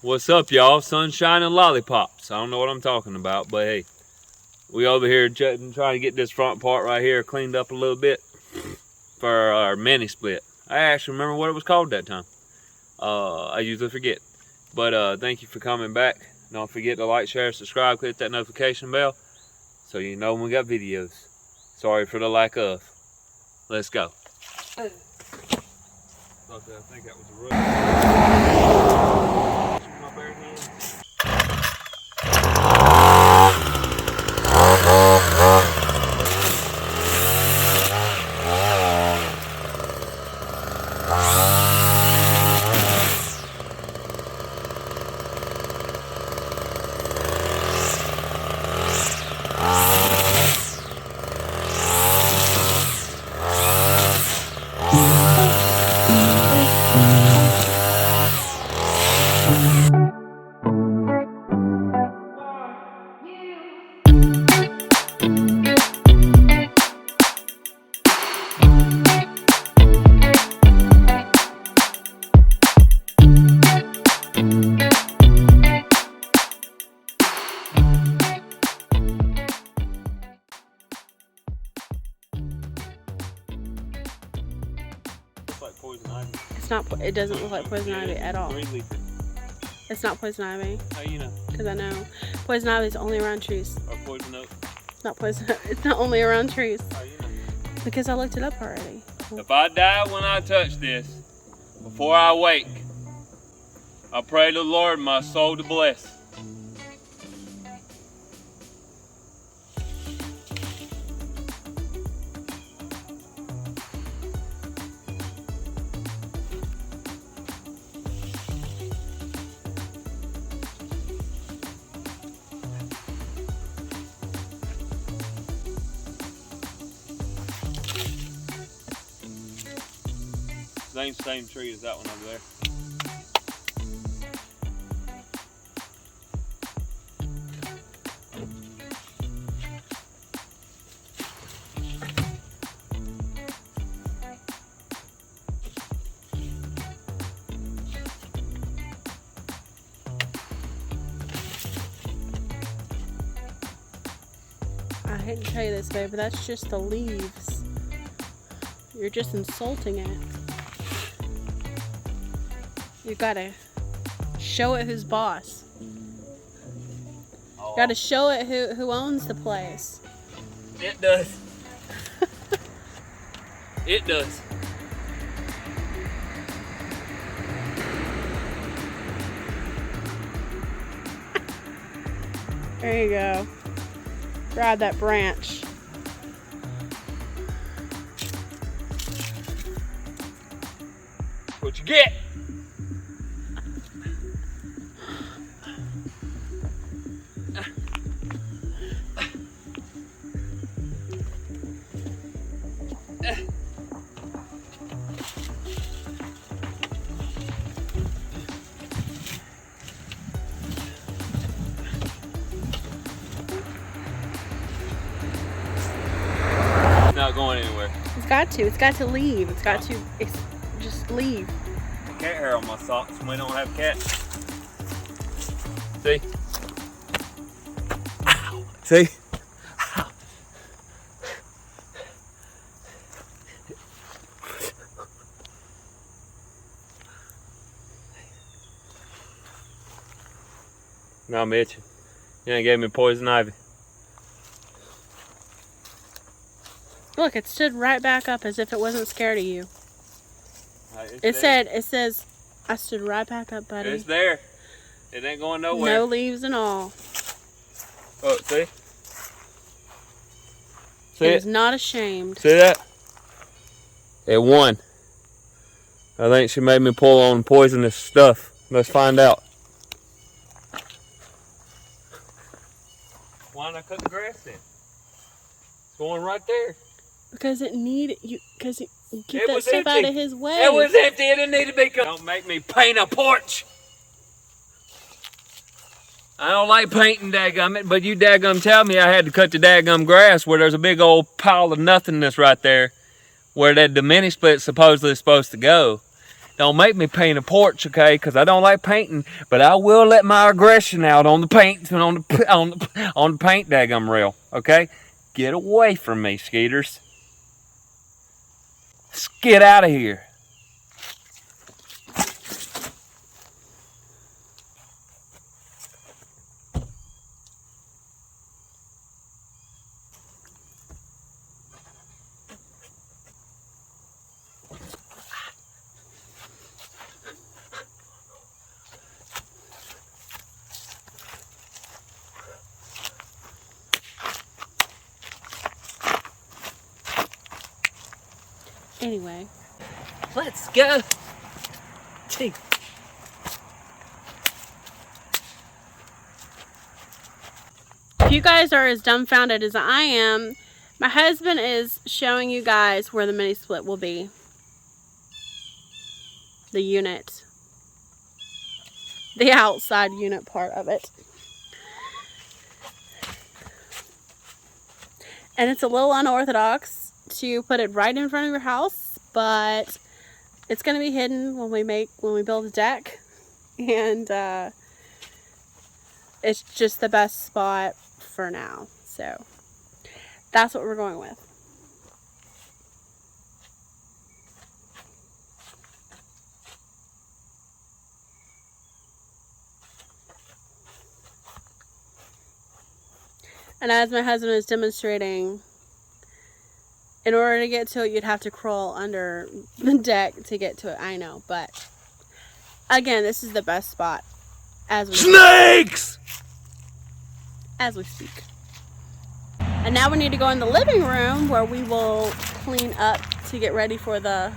What's up, y'all? Sunshine and lollipops. I don't know what I'm talking about, but hey, we over here trying to get this front part right here cleaned up a little bit for our mini split. I actually remember what it was called that time. I usually forget. But thank you for coming back. Don't forget to like, share, subscribe, click that notification bell so you know when we got videos. Sorry for the lack of. Let's go. I think that was a roof. My bare hands. Like poison ivy. It's not. It doesn't look like poison ivy at all. It's not poison ivy. How you know? Because I know poison ivy is only around trees. Or poison oak? It's not poison. It's not only around trees. How you know? Because I looked it up already. If I die when I touch this, before I wake, I pray to the Lord my soul to bless. Same tree as that one over there. I hate to tell you this, babe, but that's just the leaves. You're just insulting it. You gotta show it who's boss. Oh. Gotta show it who owns the place. It does. It does. There you go. Grab that branch. What you get? Not going anywhere. It's got to. It's got to leave. It's got to. It's just leave. Cat hair on my socks and we don't have cats. See? Ow. See? Ow. Now I'm itching. You ain't gave me poison ivy. Look, it stood right back up as if it wasn't scared of you. It says, I stood right back up, buddy. It's there. It ain't going nowhere. No leaves and all. Oh, see? See It it? is not ashamed. See that? It won. I think she made me pull on poisonous stuff. Let's find out. Why didn't I cut the grass then? It's going right there. Because it needed you. Because you get It that was stuff empty. out of his way. It was empty. It didn't need to be cut. Don't make me paint a porch. I don't like painting, dadgummit, but you dadgum tell me I had to cut the dadgum grass where there's a big old pile of nothingness right there where that the mini split supposedly is supposed to go. Don't make me paint a porch, okay? Because I don't like painting, but I will let my aggression out on the paint and on the paint daggum rail, okay? Get away from me, Skeeters. Let's get out of here. Anyway, Let's go. Gee. if you guys are as dumbfounded as I am, my husband is showing you guys where the mini split will be. The unit. The outside unit part of it. And it's a little unorthodox to put it right in front of your house, but it's going to be hidden when we build a deck, and it's just the best spot for now. So that's what we're going with. And as my husband is demonstrating, in order to get to it, you'd have to crawl under the deck to get to it. I know, but again, this is the best spot as we Snakes! as we speak. And now we need to go in the living room where we will clean up to get ready for the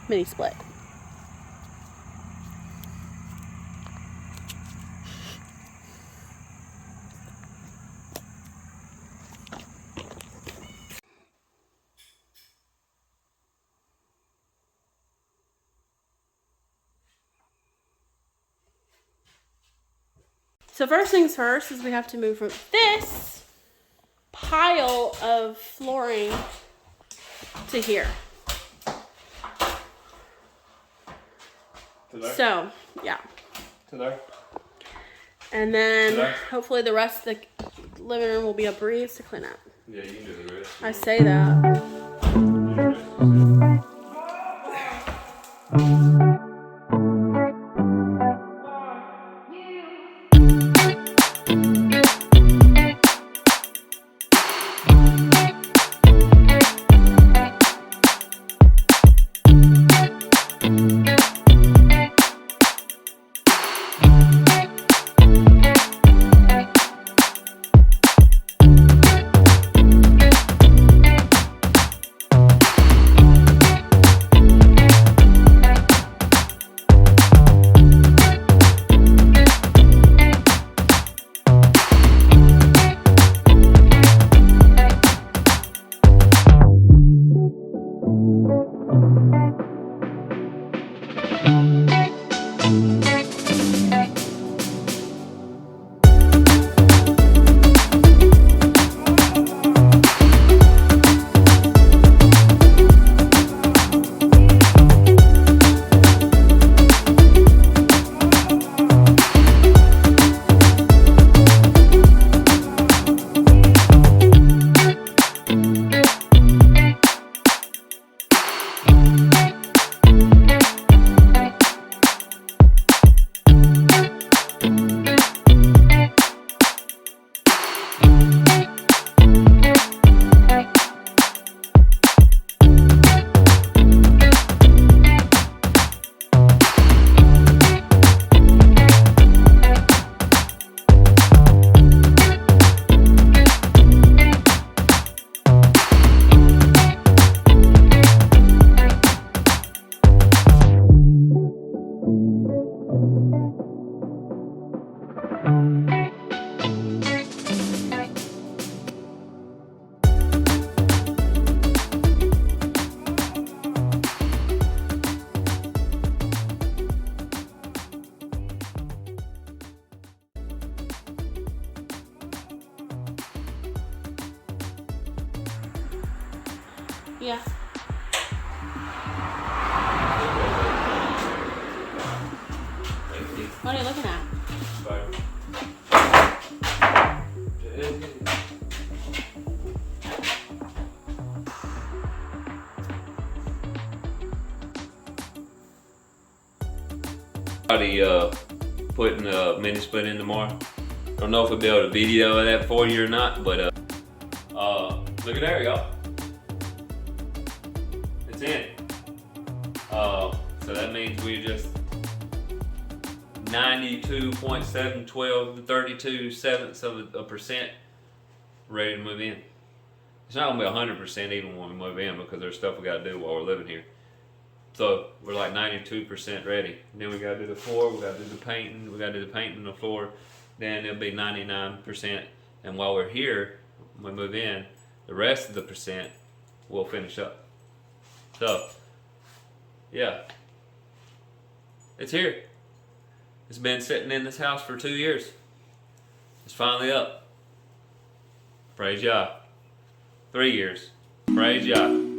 mini split. So first things first is we have to move from this pile of flooring to here. To there? So, yeah. To there? And then To there? hopefully the rest of the living room will be a breeze to clean up. Yeah, you can do the rest. I say that. Yeah. What are you looking at? Putting a mini split in tomorrow. Don't know if we'll be able to video that for you or not, but look at there, y'all. It's in. So that means we just 92.712 to 32 sevenths of a percent ready to move in. It's not gonna be 100% even when we move in because there's stuff we gotta do while we're living here. So we're like 92% ready. And then we gotta do the floor, we gotta do the painting, we gotta do the painting on the floor. Then it'll be 99%. And while we're here, when we move in, the rest of the percent we'll finish up. So, yeah. It's here. It's been sitting in this house for 2 years. It's finally up. Praise Yah. 3 years. Praise Yah.